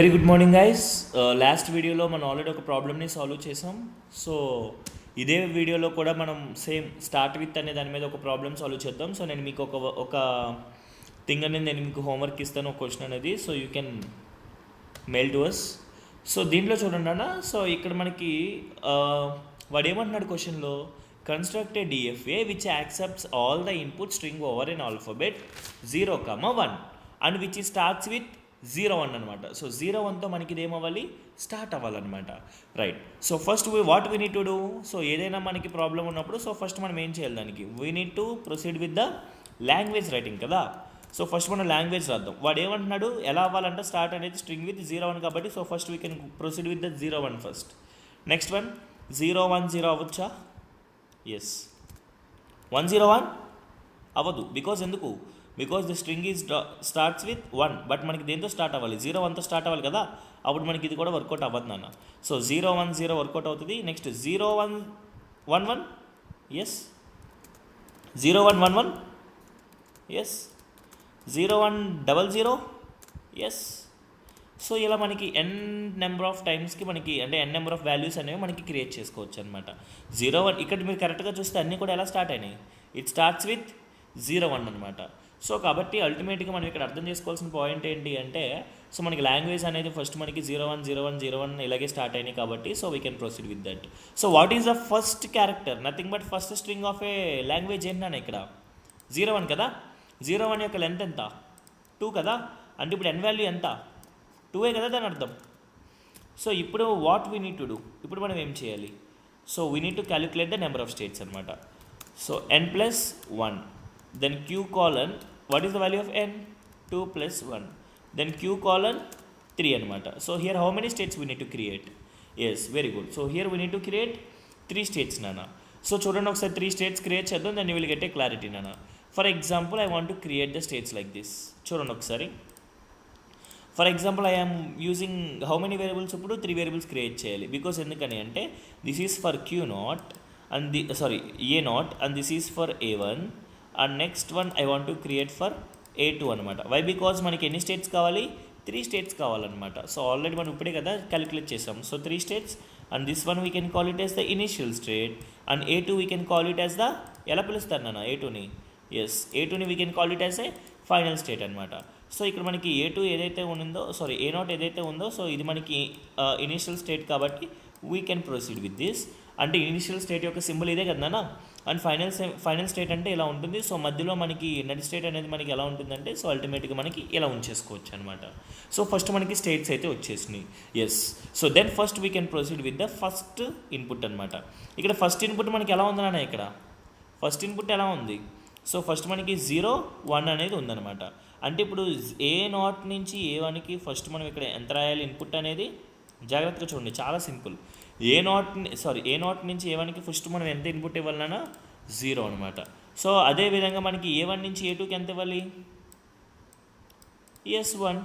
Very good morning guys. Last వీడియోలో మనం already ఒక ప్రాబ్లమ్ని సాల్వ్ చేసాం. సో ఇదే వీడియోలో కూడా మనం సేమ్ స్టార్ట్ విత్ అనే దాని మీద ఒక ప్రాబ్లమ్ సాల్వ్ చేద్దాం. సో నేను మీకు ఒక థింగ్ అనేది నేను మీకు హోంవర్క్ ఇస్తాను, ఒక క్వశ్చన్ అనేది. So you can mail to us. So దీంట్లో చూడండి అన్న. సో ఇక్కడ మనకి వాడు ఏమంటున్నాడు క్వశ్చన్లో, construct a DFA which accepts all the input string over an alphabet 0,1 and which starts with 0,1 అనమాట. సో 0,1తో మనకి ఇది ఏమవ్వాలి, స్టార్ట్ అవ్వాలన్నమాట. Right. So first what we need to do, so ఏదైనా మనకి ప్రాబ్లం ఉన్నప్పుడు సో ఫస్ట్ మనం ఏం చేయాలి, దానికి we need to proceed with the language writing కదా. సో ఫస్ట్ మనం లాంగ్వేజ్ రాద్దాం. వాడు ఏమంటున్నాడు, ఎలా అవ్వాలంటే స్టార్ట్ అనేది స్ట్రింగ్ విత్ 0,1 కాబట్టి so first we can proceed with the 0,1 first. Next one 0,1,0 అవ్వచ్చా? ఎస్. 1,0,1 అవ్వదు. బికాజ్ ఎందుకు, because the string is starts with 1, but మనకి దేంతో స్టార్ట్ అవ్వాలి, 0,1తో స్టార్ట్ అవ్వాలి కదా. అప్పుడు మనకి ఇది కూడా వర్కౌట్ అవ్వదు నాన్న. సో 0,1,0 వర్కౌట్ అవుతుంది. Next 0,1,1,1 yes, 0,1,1,1 yes, 0,1,0,0 yes. So ఇలా మనకి ఎన్ నెంబర్ ఆఫ్ టైమ్స్కి మనకి అంటే ఎన్ నెంబర్ ఆఫ్ వాల్యూస్ అనేవి మనకి క్రియేట్ చేసుకోవచ్చు అనమాట. 0,1 ఇక్కడ మీరు కరెక్ట్గా చూస్తే అన్నీ కూడా ఎలా స్టార్ట్ అయినాయి, ఇట్ స్టార్ట్స్ విత్ 0,1 అనమాట. సో కాబట్టి అల్టిమేట్గా మనం ఇక్కడ అర్థం చేసుకోవాల్సిన పాయింట్ ఏంటి అంటే, సో మనకి లాంగ్వేజ్ అనేది ఫస్ట్ మనకి 0,1,0,1,0,1 ఇలాగే స్టార్ట్ అయినాయి కాబట్టి so we can proceed with that. So what is the first character, nothing but first string of A language ఏంటన్నా ఇక్కడ 0,1 కదా. 0,1 యొక్క లెంత్ ఎంత, 2 కదా. అంటే ఇప్పుడు ఎన్ వాల్యూ ఎంత, 2 కదా దాని అర్థం. సో ఇప్పుడు what we need to do, ఇప్పుడు మనం ఏం చేయాలి, so we need to calculate the number of states అనమాట. So n+1, then q colon, what is the value of n, 2+1, then q colon 3 అనమాట. So here how many states we need to create, yes very good. So here we need to create 3 states నాన్న. So చూడండి ఒకసారి 3 states create చేద్దాం, then you will get a clarity నాన్న. For example I want to create the states like this. చూడండి ఒకసారి. For example I am using how many variables, ఇప్పుడు 3 variables create చేయాలి. Because ఎందుకని అంటే this is for Q0 and A0 and this is for A1 and next one I want to create for A2 అనమాట. Why, because మనకి ఎన్ని states కావాలి, 3 states కావాలన్నమాట. So already మనం ఇప్పుడే కదా క్యాలిక్యులేట్ చేసాం. So 3 states and this one we can call it as the initial state and A2 we can call it as the, ఎలా పిలుస్తారు నాన్న A2ని, ఎస్ A2ని we can call it as a final state అనమాట. So ఇక్కడ మనకి A2 ఏదైతే ఉందో, A0 ఏదైతే ఉందో, సో ఇది మనకి ఇనిషియల్ స్టేట్ కాబట్టి we can proceed with this. అంటే ఇనిషియల్ స్టేట్ యొక్క సింబల్ ఇదే కదా. అండ్ ఫైనల్ స్టేట్ అంటే ఇలా ఉంటుంది. సో మధ్యలో మనకి నడి స్టేట్ అనేది మనకి ఎలా ఉంటుందంటే, సో అల్టిమేట్గా మనకి ఇలా ఉంచేసుకోవచ్చు అనమాట. సో ఫస్ట్ మనకి స్టేట్స్ అయితే వచ్చేసినాయి. Yes. So then first we can proceed with the first input అనమాట. ఇక్కడ ఫస్ట్ ఇన్పుట్ మనకి ఎలా ఉంది నాన్న, ఇక్కడ ఫస్ట్ ఇన్పుట్ ఎలా ఉంది, సో ఫస్ట్ మనకి 0,1 అనేది ఉందన్నమాట. అంటే ఇప్పుడు A0 నుంచి A1కి ఫస్ట్ మనం ఇక్కడ ఎంత రాయాలి ఇన్పుట్ అనేది, జాగ్రత్తగా చూడండి, చాలా సింపుల్. A0 నుంచి A1కి ఫస్ట్ మనం ఎంత ఇన్పుట్ ఇవ్వాలన్నా 0 అనమాట. సో అదేవిధంగా మనకి A1 నుంచి A2కి ఎంత ఇవ్వాలి, S1.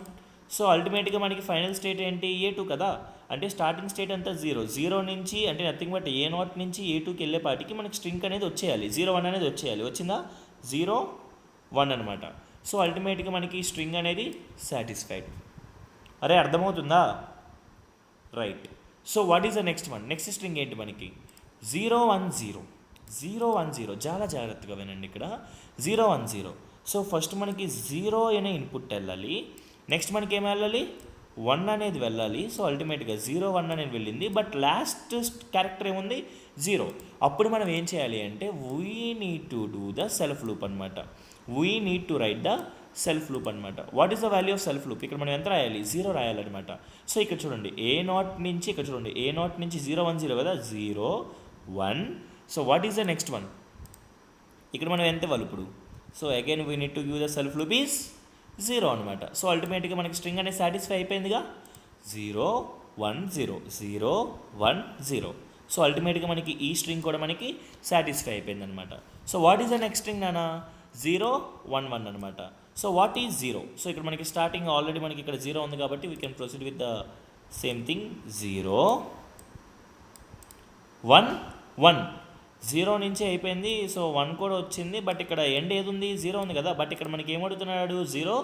సో అల్టిమేట్గా మనకి ఫైనల్ స్టేట్ ఏంటి, A2 కదా. అంటే స్టార్టింగ్ స్టేట్ అంతా 0 నుంచి అంటే నథింగ్ బట్ A0 నుంచి A2కి వెళ్ళేపాటికి మనకి స్ట్రింగ్ అనేది వచ్చేయాలి, 0,1 అనేది వచ్చేయాలి. వచ్చిందా, 0,1 అనమాట. సో అల్టిమేట్గా మనకి స్ట్రింగ్ అనేది సాటిస్ఫైడ్. అరే అర్థమవుతుందా, right. So what is the next one, next string ఏంటి మనకి 0,1,0. చాలా జాగ్రత్తగా వినండి ఇక్కడ 0,1,0. సో ఫస్ట్ మనకి 0 అనే ఇన్పుట్ వెళ్ళాలి, నెక్స్ట్ మనకి ఏం వెళ్ళాలి, 1 అనేది వెళ్ళాలి. సో అల్టిమేట్గా 0,1 అనేది వెళ్ళింది, బట్ లాస్ట్ క్యారెక్టర్ ఏముంది, 0. అప్పుడు మనం ఏం చేయాలి అంటే we need to do the self loop అనమాట. We need to write the self loop అనమాట. What is the value of self loop, ఇక్కడ మనం ఎంత రాయాలి, 0 రాయాలన్నమాట. సో ఇక్కడ చూడండి A0 నుంచి, ఇక్కడ చూడండి A0 నుంచి 0,1,0 కదా, 0,1. So what is the next one, ఇక్కడ మనం ఎంత ఇవ్వాలి ఇప్పుడు, so again we need to give the self loop is 0 అనమాట. సో అల్టిమేట్గా మనకి స్ట్రింగ్ అనేది సాటిస్ఫై అయిపోయిందిగా, 0,1,0, 0,1,0. సో అల్టిమేట్గా మనకి ఈ స్ట్రింగ్ కూడా మనకి సాటిస్ఫై అయిపోయింది అనమాట. So what is the next string నానా, 0,1,1 అనమాట. సో వాట్ ఈజ్ 0, సో ఇక్కడ మనకి స్టార్టింగ్ ఆల్రెడీ మనకి ఇక్కడ 0 ఉంది కాబట్టి we can proceed with the same thing, 0,1,1. 0 నుంచి అయిపోయింది. సో 1 కూడా వచ్చింది, బట్ ఇక్కడ ఎండ్ ఏది ఉంది, 0 ఉంది కదా. బట్ ఇక్కడ మనకి ఏమడుగుతున్నాడు, 0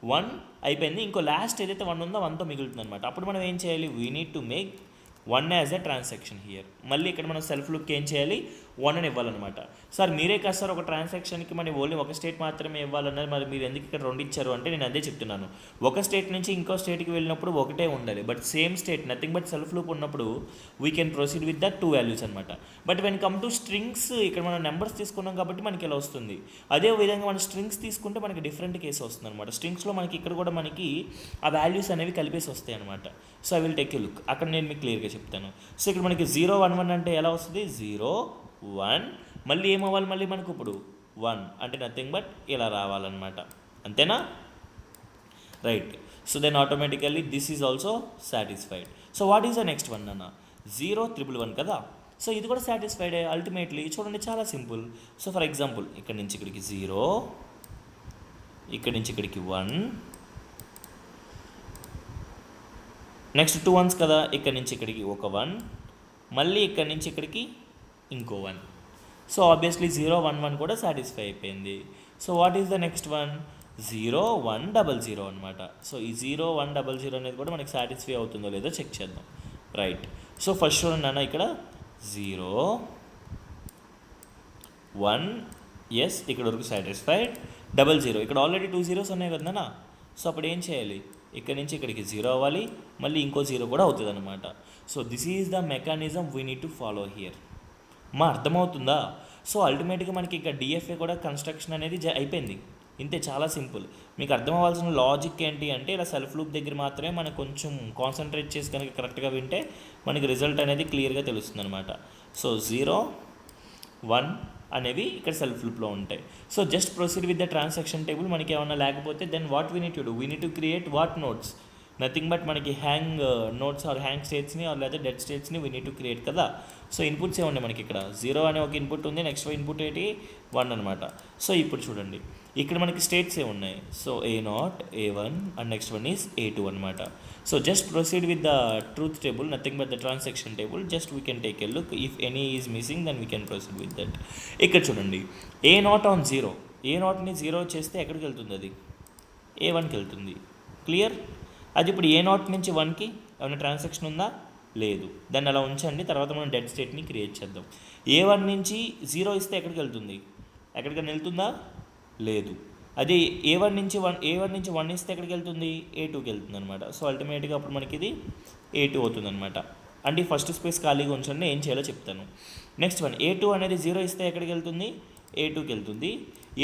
1 అయిపోయింది. ఇంకో లాస్ట్ ఏదైతే 1 ఉందో 1తో మిగులుతుంది అనమాట. అప్పుడు మనం ఏం చేయాలి, we need to make 1 as a transaction here. మళ్ళీ ఇక్కడ మనం సెల్ఫ్ లుక్ ఏం చేయాలి, 1 అని ఇవ్వాలన్నమాట. సార్ మీరే కాదు సార్ ఒక ట్రాన్సాక్షన్కి మనం ఓన్లీ ఒక స్టేట్ మాత్రమే ఇవ్వాలన్నది, మరి మీరు ఎందుకు ఇక్కడ 2 ఇచ్చారు అంటే నేను అదే చెప్తున్నాను. ఒక స్టేట్ నుంచి ఇంకో స్టేట్కి వెళ్ళినప్పుడు ఒకటే ఉండాలి, but same state nothing but self loop ఉన్నప్పుడు we can proceed with that 2 values అనమాట. But when come to strings, ఇక్కడ మనం నెంబర్స్ తీసుకున్నాం కాబట్టి మనకి ఇలా వస్తుంది. అదే విధంగా మనం స్ట్రింగ్స్ తీసుకుంటే మనకి డిఫరెంట్ కేసు వస్తుంది అనమాట. స్ట్రింగ్స్లో మనకి ఇక్కడ కూడా మనకి ఆ వాల్యూస్ అనేవి కలిపేసి వస్తాయి అనమాట. So I will take you look, అక్కడ నేను మీకు క్లియర్గా చెప్తాను. సో ఇక్కడ మనకి 0 1 1 అంటే ఎలా వస్తుంది, 0 1 మళ్ళీ ఏమవ్వాలి, మళ్ళీ మనకు ఇప్పుడు 1 అంటే నథింగ్ బట్ ఇలా రావాలన్నమాట. అంతేనా, right. So then automatically this is also satisfied. So what is the next one అన్న, 0 1 1 1 కదా. సో ఇది కూడా సాటిస్ఫైడ్ అల్టిమేట్లీ. చూడండి చాలా సింపుల్. సో ఫర్ ఎగ్జాంపుల్ ఇక్కడ నుంచి ఇక్కడికి 0, ఇక్కడ నుంచి ఇక్కడికి 1, నెక్స్ట్ 2 1s కదా, ఇక్కడ నుంచి ఇక్కడికి ఒక 1, మళ్ళీ ఇక్కడ నుంచి ఇక్కడికి ఇంకో 1. సో ఆబ్వియస్లీ 0 1 1 కూడా సాటిస్ఫై అయిపోయింది. So what is the next one, 0 1 0 0 అనమాట. సో ఈ 0 1 0 0 అనేది కూడా మనకి సాటిస్ఫై అవుతుందో లేదో చెక్ చేద్దాం, రైట్. సో ఫస్ట్ చూడండి అన్న, ఇక్కడ 0 1 ఎస్ ఇక్కడ వరకు సాటిస్ఫైడ్, 0 0 ఇక్కడ ఆల్రెడీ 2 zeros ఉన్నాయి కదన్నా. సో అప్పుడు ఏం చేయాలి, ఇక్కడ నుంచి ఇక్కడికి 0 అవ్వాలి, మళ్ళీ ఇంకో 0 కూడా అవుతుంది అనమాట. So this is the mechanism we need to follow here. మా అర్థమవుతుందా? సో అల్టిమేట్గా మనకి ఇక్కడ డిఎఫ్ఏ కూడా కన్స్ట్రక్షన్ అనేది అయిపోయింది. ఇంతే, చాలా సింపుల్. మీకు అర్థం అవ్వాల్సిన లాజిక్ ఏంటి అంటే, ఇలా సెల్ఫ్ లూప్ దగ్గర మాత్రమే మనకు కొంచెం కాన్సన్ట్రేట్ చేసి కనుక కరెక్ట్గా వింటే మనకి రిజల్ట్ అనేది క్లియర్గా తెలుస్తుంది అనమాట. సో 0 1 అనేవి ఇక్కడ సెల్ఫ్ లూప్లో ఉంటాయి. So just proceed with the transaction table. మనకి ఏమన్నా లేకపోతే then what we need to do, we need to create what nodes, nothing but మనకి హ్యాంగ్ నోట్స్ ఆర్ హ్యాంగ్ స్టేట్స్ని ఆర్ లేదా డెడ్ స్టేట్స్ని వీ నీడ్ టు క్రియేట్ కదా. So inputs ఏమున్నాయి మనకి, ఇక్కడ 0 అనే ఒక ఇన్పుట్ ఉంది, నెక్స్ట్ ఇన్పుట్ ఏంటి 1 అనమాట. సో ఇప్పుడు చూడండి ఇక్కడ మనకి స్టేట్స్ ఏమున్నాయి, so A0 A1 and next one is A2 అనమాట. So just proceed with the truth table, nothing but the transaction table. Just we can take a look, if any is missing then we can proceed with that. ఇక్కడ చూడండి A0 on 0, A0ని 0 చేస్తే ఎక్కడికి వెళ్తుంది, అది A1కి వెళ్తుంది. Clear? అది ఇప్పుడు A0 నుంచి 1కి ఏమైనా ట్రాన్సాక్షన్ ఉందా, లేదు. దాన్ని అలా ఉంచండి, తర్వాత మనం డెడ్ స్టేట్ని క్రియేట్ చేద్దాం. A1 నుంచి 0 ఇస్తే ఎక్కడికి వెళ్తుంది, ఎక్కడికైనా వెళ్తుందా, లేదు. అది A1 నుంచి 1 ఇస్తే ఎక్కడికి వెళ్తుంది, A2కి వెళ్తుంది అనమాట. సో అల్టిమేట్గా అప్పుడు మనకి ఇది A2 అవుతుంది అనమాట. అంటే ఫస్ట్ స్పేస్ ఖాళీగా ఉంచండి, ఏం చేయాలో చెప్తాను. నెక్స్ట్ వన్ A2 అనేది 0 ఇస్తే ఎక్కడికి వెళ్తుంది, A2కి వెళ్తుంది.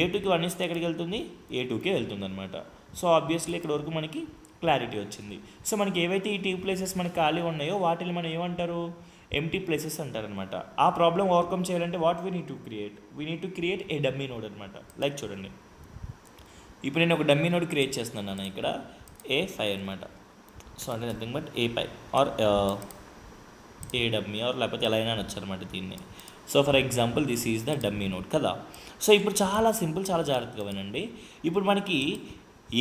A2కి 1 ఇస్తే ఎక్కడికి వెళ్తుంది, A2కే వెళ్తుంది అనమాట. సో ఆబ్వియస్లీ ఇక్కడ వరకు మనకి క్లారిటీ వచ్చింది. సో మనకి ఏవైతే ఈ 2 ప్లేసెస్ మనకి ఖాళీ ఉన్నాయో వాటిని మనం ఏమంటారు, ఎంటీ ప్లేసెస్ అంటారనమాట. ఆ ప్రాబ్లం ఓవర్కమ్ చేయాలంటే what we need to create a dummy node అనమాట. లైక్ చూడండి ఇప్పుడు నేను ఒక డమ్మీ నోడ్ క్రియేట్ చేస్తున్నాను అన్న, ఇక్కడ A5 అనమాట. సో అంటే nothing but A5 or a dummy or లేకపోతే ఎలా అయినా అనొచ్చు అనమాట దీన్ని. So for example this is the dummy node కదా. సో ఇప్పుడు చాలా సింపుల్, చాలా జాగ్రత్తగా వినండి. ఇప్పుడు మనకి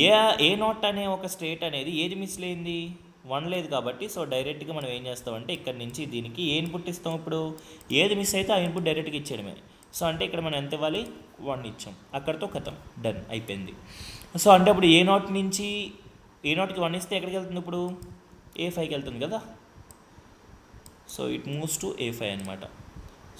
A0 అనే ఒక స్టేట్ అనేది ఏది మిస్ లేనిది, 1 లేదు కాబట్టి. సో డైరెక్ట్గా మనం ఏం చేస్తామంటే ఇక్కడ నుంచి దీనికి ఏ ఇన్పుట్ ఇస్తాం, ఇప్పుడు ఏది మిస్ అయితే ఆ ఇన్పుట్ డైరెక్ట్గా ఇచ్చేయడమే. సో అంటే ఇక్కడ మనం ఎంత ఇవ్వాలి, 1 ఇచ్చాం, అక్కడితో కథం, డన్ అయిపోయింది. సో అంటే అప్పుడు A0కి 1 ఇస్తే ఎక్కడికి వెళ్తుంది, ఇప్పుడు A5కి వెళ్తుంది కదా. So it moves to A5 అనమాట.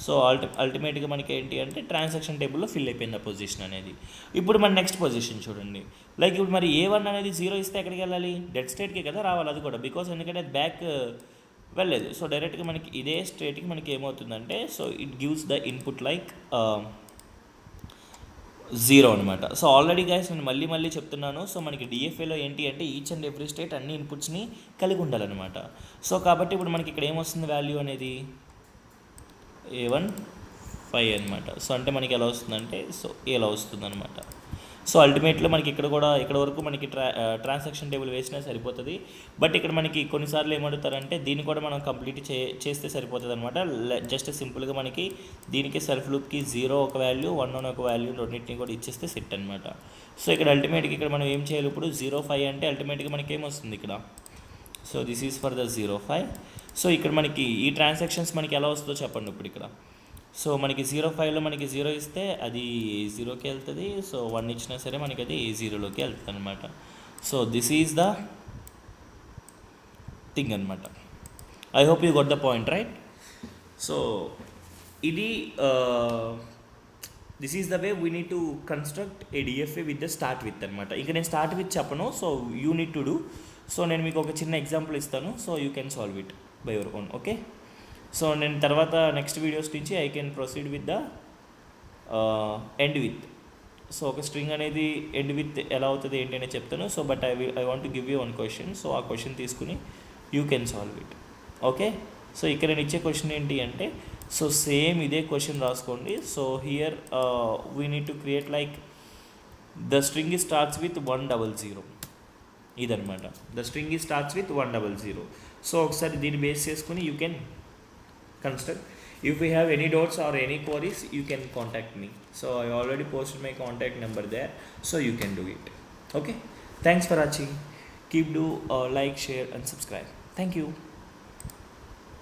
సో అల్టిమేట్గా మనకి ఏంటి అంటే ట్రాన్సాక్షన్ టేబుల్లో ఫిల్ అయిపోయింది ఆ పొజిషన్ అనేది. ఇప్పుడు మన నెక్స్ట్ పొజిషన్ చూడండి, లైక్ ఇప్పుడు మరి A1 అనేది 0 ఇస్తే ఎక్కడికి వెళ్ళాలి, డెడ్ స్టేట్కి కదా రావాలి అది కూడా, బికాస్ ఎందుకంటే అది బ్యాక్ వెళ్ళలేదు. సో డైరెక్ట్గా మనకి ఇదే స్టేట్కి మనకి ఏమవుతుందంటే, so it gives the input like 0 అనమాట. సో ఆల్రెడీ గైస్ నేను మళ్ళీ చెప్తున్నాను. సో మనకి డిఎఫ్ఏలో ఏంటి అంటే ఈచ్ అండ్ ఎవ్రీ స్టేట్ అన్ని ఇన్పుట్స్ని కలిగి ఉండాలన్నమాట. సో కాబట్టి ఇప్పుడు మనకి ఇక్కడ ఏమొస్తుంది వాల్యూ అనేది A1 5 అనమాట. సో అంటే మనకి ఎలా వస్తుందంటే, సో ఎలా వస్తుంది అనమాట. సో అల్టిమేట్లో మనకి ఇక్కడ వరకు మనకి ట్రాన్సాక్షన్ టేబుల్ వేసినా సరిపోతుంది. బట్ ఇక్కడ మనకి కొన్నిసార్లు ఏమడుగుతారంటే దీన్ని కూడా మనం కంప్లీట్ చేస్తే సరిపోతుంది అనమాట. జస్ట్ సింపుల్గా మనకి దీనికి సెల్ఫ్ లూప్కి 0 ఒక వాల్యూ, 1 ఒక వాల్యూ రెండింటిని కూడా ఇచ్చేస్తే సెట్ అనమాట. సో ఇక్కడ అల్టిమేట్గా ఇక్కడ మనం ఏం చేయాలి, ఇప్పుడు 0 5 అంటే అల్టిమేట్గా మనకి ఏమొస్తుంది ఇక్కడ, so this is for the 0 5. So ఇక్కడ మనకి ఈ ట్రాన్సాక్షన్స్ మనకి ఎలా వస్తుందో చెప్పండి ఇప్పుడు ఇక్కడ. సో మనకి 0 5లో మనకి 0 ఇస్తే అది 0కి వెళ్తుంది. సో 1 ఇచ్చినా సరే మనకి అది 0లోకి వెళ్తుంది అనమాట. So this is the thing అనమాట. I hope you got the point right. So ఇది this is the way we need to construct a DFA with the start with అనమాట. ఇంకా నేను స్టార్ట్ విత్ చెప్పను, so you need to do. So నేను మీకు ఒక చిన్న ఎగ్జాంపుల్ ఇస్తాను, so you can solve it by your own. Okay, so నేను తర్వాత నెక్స్ట్ వీడియోస్ నుంచి I can proceed with the end with. So ఒక స్ట్రింగ్ అనేది ఎండ్ విత్ ఎలా అవుతుంది ఏంటి అనేది చెప్తాను. So but I want to give you one question. So ఆ క్వశ్చన్ తీసుకుని you can solve it. Okay, so ఇక్కడ నేను ఇచ్చే క్వశ్చన్ ఏంటి అంటే, సో సేమ్ ఇదే క్వశ్చన్ రాసుకోండి. So here we need to create like the string ఈ స్టార్ట్స్ విత్ 100 ఇదనమాట. ద స్ట్రింగ్ ఈ స్టార్ట్స్ విత్ 100. సో ఒకసారి దీన్ని బేస్ చేసుకుని you can construct. If you have any doubts or any queries, you can contact me. So I already posted my contact number there, so you can do it. Okay, thanks for watching. Keep do like, share and subscribe. Thank you.